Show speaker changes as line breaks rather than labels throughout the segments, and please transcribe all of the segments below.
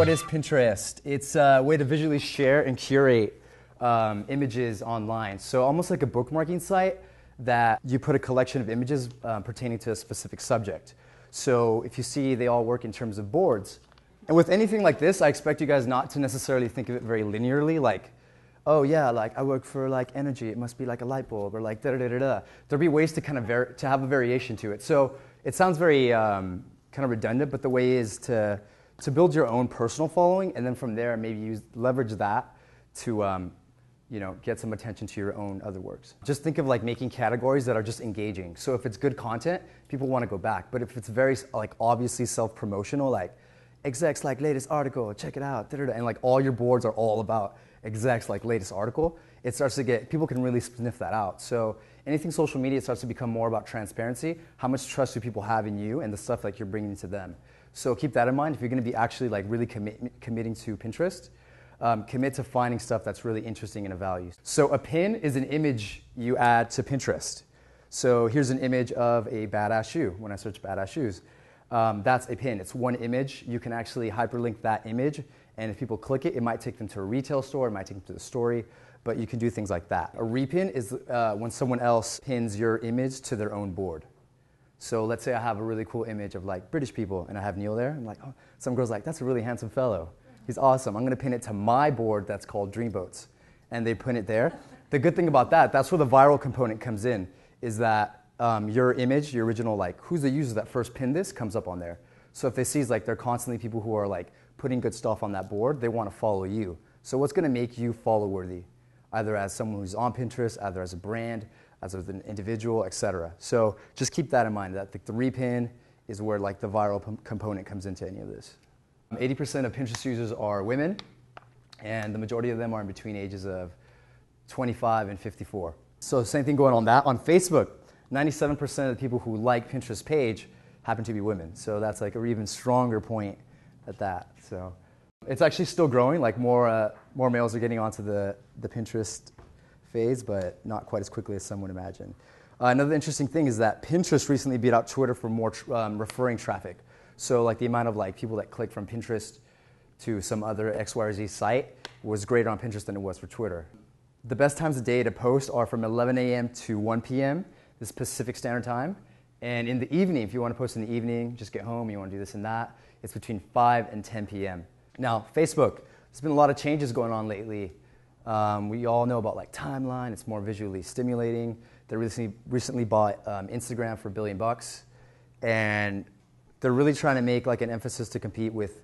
what is Pinterest? It's a way to visually share and curate images online. So almost like a bookmarking site that you put a collection of images pertaining to a specific subject. So if you see, they all work in terms of boards. And with anything like this, I expect you guys not to necessarily think of it very linearly, like, oh yeah, like I work for like energy, it must be like a light bulb, or like da-da-da-da-da. There'll be ways to kind of to have a variation to it. So it sounds very kind of redundant, but the way is to build your own personal following, and then from there maybe leverage that to get some attention to your own other works. Just think of like making categories that are just engaging. So if it's good content, people want to go back. But if it's very like obviously self-promotional, like execs like latest article, check it out, da-da-da, and like all your boards are all about execs like latest article, it starts to get, people can really sniff that out. So anything social media starts to become more about transparency. How much trust do people have in you and the stuff like you're bringing to them? So keep that in mind if you're going to be actually like really committing to Pinterest. Commit to finding stuff that's really interesting and of value. So a pin is an image you add to Pinterest. So here's an image of a badass shoe. When I search badass shoes, that's a pin. It's one image. You can actually hyperlink that image, and if people click it, it might take them to a retail store, it might take them to the story, but you can do things like that. A repin is when someone else pins your image to their own board. So let's say I have a really cool image of like British people, and I have Neil there. I'm like, oh, some girl's like, that's a really handsome fellow. He's awesome. I'm going to pin it to my board that's called Dreamboats. And they pin it there. The good thing about that, that's where the viral component comes in, is that your image, your original, like, who's the user that first pinned this, comes up on there. So if they see like they're constantly people who are like putting good stuff on that board, they want to follow you. So what's going to make you follow-worthy? Either as someone who's on Pinterest, either as a brand, as an individual, etc. So just keep that in mind, that the repin is where like the viral component comes into any of this. 80% of Pinterest users are women, and the majority of them are in between ages of 25 and 54. So same thing going on that. On Facebook, 97% of the people who like Pinterest page happen to be women. So that's like an even stronger point at that. So it's actually still growing, like more males are getting onto the Pinterest phase, but not quite as quickly as some would imagine. Another interesting thing is that Pinterest recently beat out Twitter for more referring traffic. So like the amount of like people that click from Pinterest to some other X, Y, or Z site was greater on Pinterest than it was for Twitter. The best times of day to post are from 11 a.m. to 1 p.m., this Pacific Standard Time. And in the evening, if you want to post in the evening, just get home, you want to do this and that, it's between 5 and 10 p.m. Now, Facebook, there's been a lot of changes going on lately. We all know about like timeline, it's more visually stimulating. They recently bought Instagram for $1 billion. And they're really trying to make like an emphasis to compete with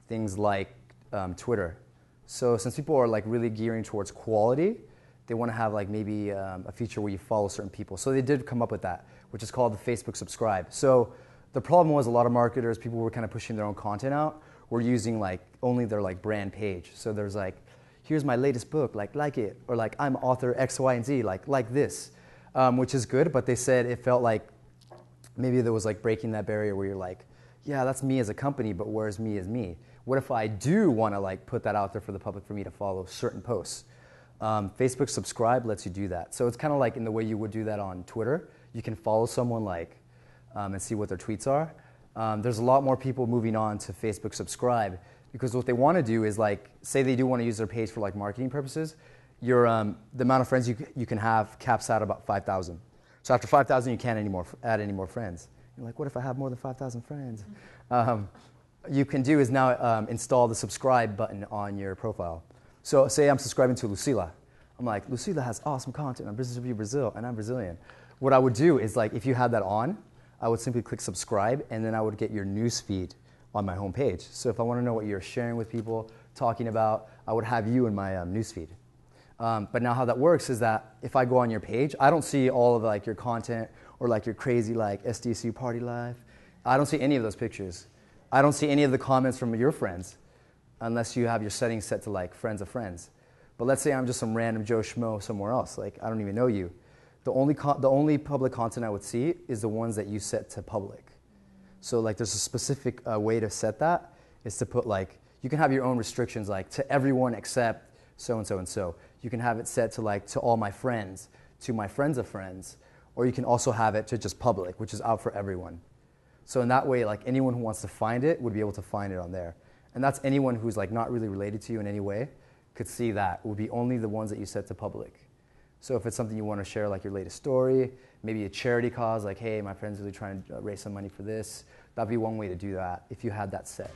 things like Twitter. So since people are like really gearing towards quality, they want to have like maybe a feature where you follow certain people. So they did come up with that, which is called the Facebook Subscribe. So the problem was a lot of marketers, people were kind of pushing their own content out, were using like only their like brand page. So there's like, here's my latest book, like it, or like I'm author X, Y, and Z, like this, which is good. But they said it felt like maybe there was like breaking that barrier where you're like, yeah, that's me as a company, but where's me as me? What if I do want to like put that out there for the public for me to follow certain posts? Facebook Subscribe lets you do that. So it's kind of like in the way you would do that on Twitter. You can follow someone like and see what their tweets are. There's a lot more people moving on to Facebook Subscribe because what they want to do is like, say they do want to use their page for like marketing purposes, the amount of friends you can have caps out about 5,000. So after 5,000, you can't add any more friends. You're like, what if I have more than 5,000 friends? You can do is now install the subscribe button on your profile. So say I'm subscribing to Lucila. I'm like, Lucila has awesome content on Business Review Brazil, and I'm Brazilian. What I would do is like, if you had that on, I would simply click subscribe, and then I would get your news feed on my homepage. So if I want to know what you're sharing with people, talking about, I would have you in my news feed. But now how that works is that if I go on your page, I don't see all of like your content or like your crazy like SDSU party life. I don't see any of those pictures. I don't see any of the comments from your friends unless you have your settings set to like friends of friends. But let's say I'm just some random Joe Schmo somewhere else, like I don't even know you. The only public content I would see is the ones that you set to public. So like there's a specific way to set that, is to put like, you can have your own restrictions like to everyone except so-and-so and so. You can have it set to like to all my friends, to my friends of friends, or you can also have it to just public, which is out for everyone. So in that way, like anyone who wants to find it would be able to find it on there. And that's anyone who's like not really related to you in any way could see that. It would be only the ones that you set to public. So if it's something you want to share, like your latest story, maybe a charity cause, like, hey, my friend's really trying to raise some money for this, that'd be one way to do that if you had that set.